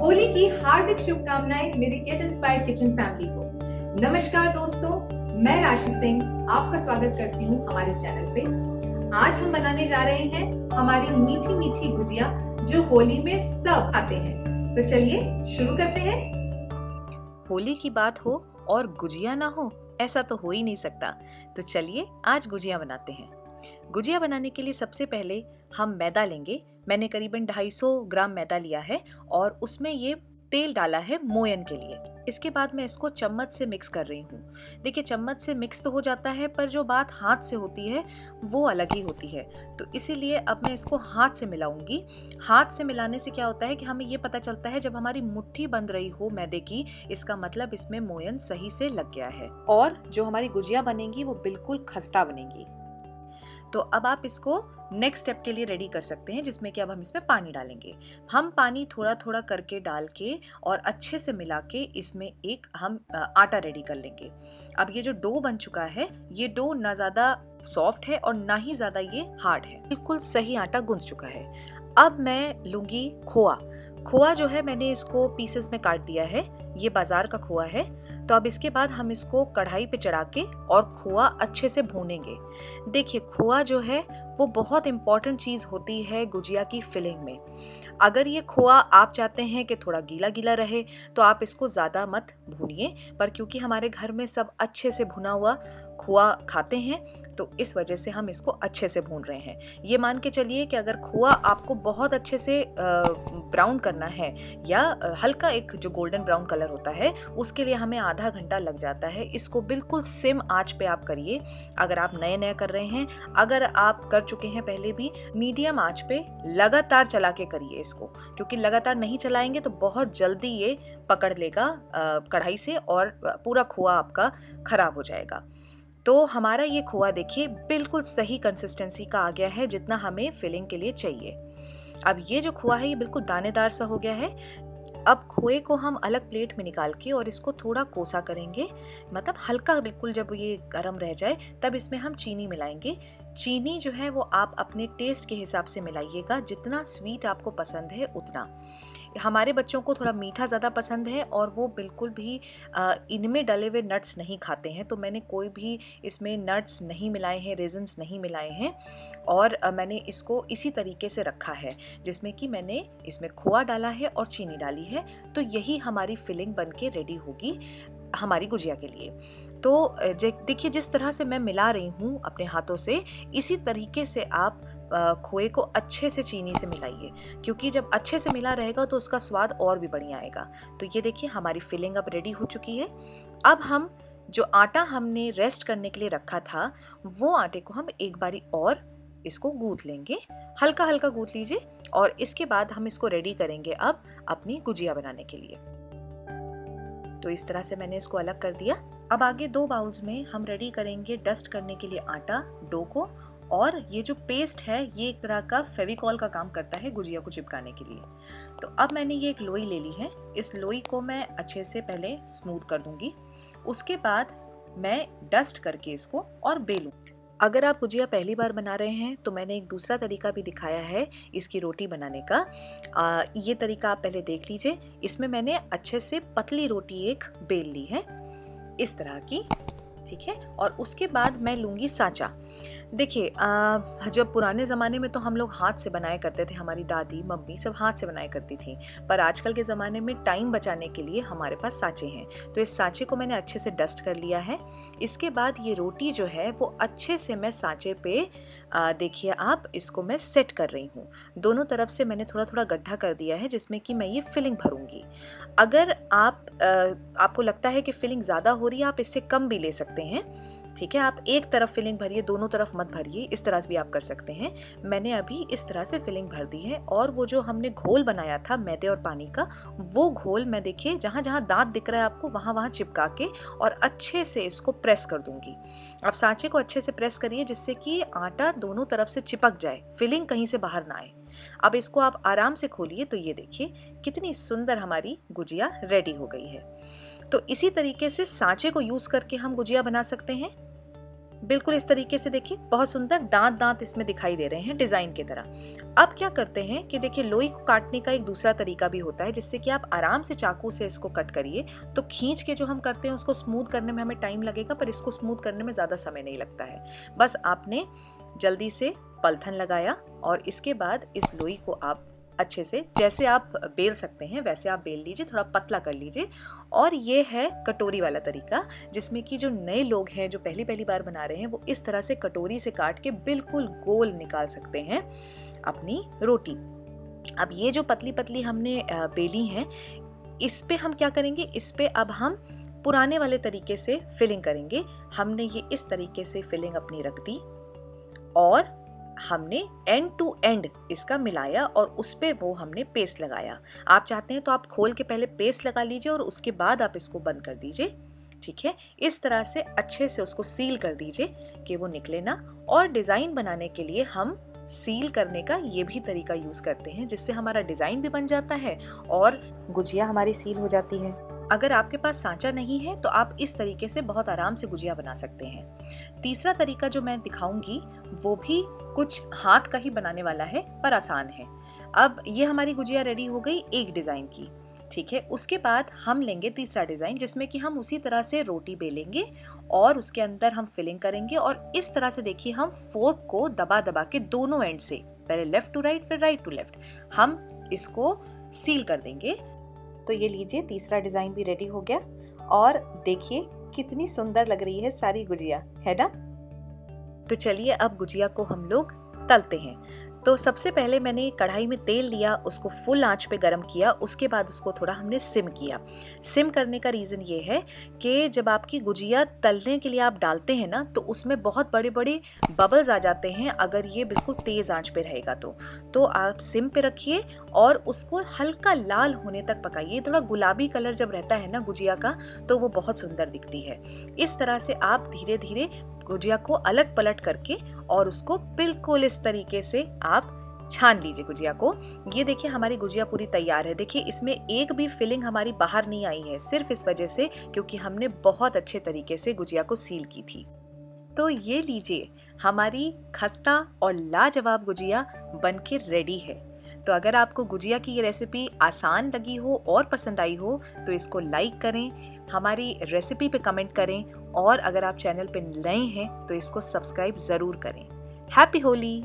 होली की हार्दिक शुभकामनाएं मेरी गेट इंस्पायर्ड किचन फैमिली को। नमस्कार दोस्तों, मैं राशि सिंह आपका स्वागत करती हूँ हमारे चैनल पे। आज हम बनाने जा रहे हैं हमारी मीठी मीठी गुजिया जो होली में सब खाते हैं। तो चलिए शुरू करते हैं। होली की बात हो और गुजिया ना हो, ऐसा तो हो ही नहीं सकता। तो चलिए आज गुजिया बनाते हैं। गुजिया बनाने के लिए सबसे पहले हम मैदा लेंगे। मैंने करीबन 250 ग्राम मैदा लिया है और उसमें ये तेल डाला है मोयन के लिए। इसके बाद मैं इसको चम्मच से मिक्स कर रही हूँ। देखिए, चम्मच से मिक्स तो हो जाता है, पर जो बात हाथ से होती है वो अलग ही होती है। तो इसीलिए अब मैं इसको हाथ से मिलाऊंगी। हाथ से मिलाने से क्या होता है कि हमें ये पता चलता है जब हमारी मुट्ठी बंध रही हो मैदे की, इसका मतलब इसमें मोयन सही से लग गया है और जो हमारी गुजिया बनेगी वो बिल्कुल खस्ता बनेगी। तो अब आप इसको नेक्स्ट स्टेप के लिए रेडी कर सकते हैं, जिसमें कि अब हम इसमें पानी डालेंगे। हम पानी थोड़ा थोड़ा करके डाल के और अच्छे से मिला के इसमें एक हम आटा रेडी कर लेंगे। अब ये जो डो बन चुका है, ये डो ना ज़्यादा सॉफ्ट है और ना ही ज़्यादा ये हार्ड है, बिल्कुल सही आटा गूंथ चुका है। अब मैं लूँगी खोआ। खोआ जो है मैंने इसको पीसेस में काट दिया है, ये बाज़ार का खोआ है। तो अब इसके बाद हम इसको कढ़ाई पे चढ़ा के और खोआ अच्छे से भूनेंगे। देखिए, खोआ जो है वो बहुत इम्पॉर्टेंट चीज़ होती है गुजिया की फिलिंग में। अगर ये खोआ आप चाहते हैं कि थोड़ा गीला गीला रहे तो आप इसको ज़्यादा मत भूनिए, पर क्योंकि हमारे घर में सब अच्छे से भुना हुआ खोआ खाते हैं तो इस वजह से हम इसको अच्छे से भून रहे हैं। ये मान के चलिए कि अगर खोआ आपको बहुत अच्छे से ब्राउन करना है या हल्का एक जो गोल्डन ब्राउन कलर होता है, उसके लिए हमें आधा घंटा लग जाता है। इसको बिल्कुल सिम आंच पे आप करिए। अगर आप नए नए कर रहे हैं, अगर आप कर चुके हैं पहले भी, मीडियम आंच पे लगातार चला के करिए इसको, क्योंकि लगातार नहीं चलाएंगे तो बहुत जल्दी ये पकड़ लेगा कढ़ाई से और पूरा खोआ आपका खराब हो जाएगा। तो हमारा ये खोआ देखिए बिल्कुल सही कंसिस्टेंसी का आ गया है, जितना हमें फिलिंग के लिए चाहिए। अब ये जो खोआ है ये बिल्कुल दानेदार सा हो गया है। अब खोए को हम अलग प्लेट में निकाल के और इसको थोड़ा कोसा करेंगे, मतलब हल्का, बिल्कुल जब ये गर्म रह जाए तब इसमें हम चीनी मिलाएंगे। चीनी जो है वो आप अपने टेस्ट के हिसाब से मिलाइएगा, जितना स्वीट आपको पसंद है उतना। हमारे बच्चों को थोड़ा मीठा ज़्यादा पसंद है और वो बिल्कुल भी इनमें डले हुए नट्स नहीं खाते हैं, तो मैंने कोई भी इसमें नट्स नहीं मिलाए हैं, रेजन्स नहीं मिलाए हैं और मैंने इसको इसी तरीके से रखा है, जिसमें कि मैंने इसमें खोआ डाला है और चीनी डाली है। तो यही हमारी फिलिंग बन के रेडी होगी हमारी गुजिया के लिए। तो देखिए, जिस तरह से मैं मिला रही हूँ अपने हाथों से, इसी तरीके से आप खोए को अच्छे से चीनी से मिलाइए, क्योंकि जब अच्छे से मिला रहेगा तो उसका स्वाद और भी बढ़िया आएगा। तो ये देखिए हमारी फिलिंग अब रेडी हो चुकी है। अब हम जो आटा हमने रेस्ट करने के लिए रखा था, वो आटे को हम एक बारी और इसको गूंथ लेंगे। हल्का हल्का गूंथ लीजिए और इसके बाद हम इसको रेडी करेंगे अब अपनी गुजिया बनाने के लिए। तो इस तरह से मैंने इसको अलग कर दिया। अब आगे 2 बाउल्स में हम रेडी करेंगे डस्ट करने के लिए आटा, डो को। और ये जो पेस्ट है ये एक तरह का फेविकॉल का काम करता है गुजिया को चिपकाने के लिए। तो अब मैंने ये एक लोई ले ली है। इस लोई को मैं अच्छे से पहले स्मूथ कर दूंगी, उसके बाद मैं डस्ट करके इसको और बेलूं। अगर आप गुजिया पहली बार बना रहे हैं तो मैंने एक दूसरा तरीका भी दिखाया है इसकी रोटी बनाने का। ये तरीका आप पहले देख लीजिए। इसमें मैंने अच्छे से पतली रोटी एक बेल ली है इस तरह की, ठीक है। और उसके बाद मैं लूँगी साँचा। देखिए, जब पुराने ज़माने में तो हम लोग हाथ से बनाया करते थे, हमारी दादी मम्मी सब हाथ से बनाया करती थी, पर आजकल के ज़माने में टाइम बचाने के लिए हमारे पास साँचे हैं। तो इस साँचे को मैंने अच्छे से डस्ट कर लिया है। इसके बाद ये रोटी जो है वो अच्छे से मैं साँचे पे देखिए आप इसको मैं सेट कर रही हूँ। दोनों तरफ से मैंने थोड़ा थोड़ा गड्ढा कर दिया है, जिसमें कि मैं ये फिलिंग भरूँगी। अगर आपको लगता है कि फिलिंग ज़्यादा हो रही है, आप इससे कम भी ले सकते हैं, ठीक है। आप एक तरफ फिलिंग भरिए, दोनों तरफ मत भरिए, इस तरह से भी आप कर सकते हैं। मैंने अभी इस तरह से फिलिंग भर दी है और वो जो हमने घोल बनाया था मैदे और पानी का, वो घोल मैं देखिए जहाँ जहाँ दांत दिख रहा है आपको वहाँ वहाँ चिपका के और अच्छे से इसको प्रेस कर दूंगी। आप सांचे को अच्छे से प्रेस करिए जिससे कि आटा दोनों तरफ से चिपक जाए, फिलिंग कहीं से बाहर ना आए। अब इसको आप आराम से खोलिए तो ये देखिए कितनी सुंदर हमारी गुजिया रेडी हो गई है। तो इसी तरीके से सांचे को यूज करके हम गुजिया बना सकते हैं। बिल्कुल इस तरीके से देखिए, बहुत सुंदर दांत दांत इसमें दिखाई दे रहे हैं डिजाइन की तरह। अब क्या करते हैं कि देखिए, लोई को काटने का एक दूसरा तरीका भी होता है, जिससे कि आप आराम से चाकू से इसको कट करिए। तो खींच के जो हम करते हैं उसको स्मूथ करने में हमें टाइम लगेगा, पर इसको स्मूथ करने में ज़्यादा समय नहीं लगता है। बस आपने जल्दी से पलथन लगाया और इसके बाद इस लोई को आप अच्छे से, जैसे आप बेल सकते हैं वैसे आप बेल लीजिए, थोड़ा पतला कर लीजिए। और ये है कटोरी वाला तरीका, जिसमें कि जो नए लोग हैं जो पहली पहली बार बना रहे हैं, वो इस तरह से कटोरी से काट के बिल्कुल गोल निकाल सकते हैं अपनी रोटी। अब ये जो पतली पतली हमने बेली हैं, इस पे हम क्या करेंगे, इस पे अब हम पुराने वाले तरीके से फिलिंग करेंगे। हमने ये इस तरीके से फिलिंग अपनी रख दी और हमने एंड टू एंड इसका मिलाया और उस पे वो हमने पेस्ट लगाया। आप चाहते हैं तो आप खोल के पहले पेस्ट लगा लीजिए और उसके बाद आप इसको बंद कर दीजिए। ठीक है, इस तरह से अच्छे से उसको सील कर दीजिए कि वो निकले ना। और डिज़ाइन बनाने के लिए हम सील करने का ये भी तरीका यूज़ करते हैं, जिससे हमारा डिज़ाइन भी बन जाता है और गुजिया हमारी सील हो जाती है। अगर आपके पास सांचा नहीं है तो आप इस तरीके से बहुत आराम से गुजिया बना सकते हैं। तीसरा तरीका जो मैं दिखाऊंगी वो भी कुछ हाथ का ही बनाने वाला है, पर आसान है। अब ये हमारी गुजिया रेडी हो गई एक डिज़ाइन की। ठीक है, उसके बाद हम लेंगे तीसरा डिज़ाइन, जिसमें कि हम उसी तरह से रोटी बेलेंगे और उसके अंदर हम फिलिंग करेंगे। और इस तरह से देखिए, हम फोर्क को दबा दबा के दोनों एंड से, पहले लेफ्ट टू राइट फिर राइट टू लेफ्ट, हम इसको सील कर देंगे। तो ये लीजिए, तीसरा डिज़ाइन भी रेडी हो गया और देखिए कितनी सुंदर लग रही है सारी गुजिया, है ना। तो चलिए अब गुजिया को हम लोग तलते हैं। तो सबसे पहले मैंने कढ़ाई में तेल लिया, उसको फुल आंच पे गरम किया, उसके बाद उसको थोड़ा हमने सिम किया। सिम करने का रीज़न ये है कि जब आपकी गुजिया तलने के लिए आप डालते हैं ना, तो उसमें बहुत बड़े बड़े बबल्स आ जाते हैं अगर ये बिल्कुल तेज़ आंच पे रहेगा तो आप सिम पे रखिए और उसको हल्का लाल होने तक पकाइए। थोड़ा गुलाबी कलर जब रहता है ना गुजिया का, तो वो बहुत सुंदर दिखती है। इस तरह से आप धीरे धीरे गुजिया को अलट पलट करके और उसको बिल्कुल इस तरीके से आप छान लीजिए गुजिया को। ये देखिए, हमारी गुजिया पूरी तैयार है। देखिए, इसमें एक भी फिलिंग हमारी बाहर नहीं आई है, सिर्फ इस वजह से क्योंकि हमने बहुत अच्छे तरीके से गुजिया को सील की थी। तो ये लीजिए, हमारी खस्ता और लाजवाब गुजिया बनके रेडी है। तो अगर आपको गुजिया की ये रेसिपी आसान लगी हो और पसंद आई हो तो इसको लाइक करें, हमारी रेसिपी पे कमेंट करें और अगर आप चैनल पे नए हैं तो इसको सब्सक्राइब ज़रूर करें। हैप्पी होली।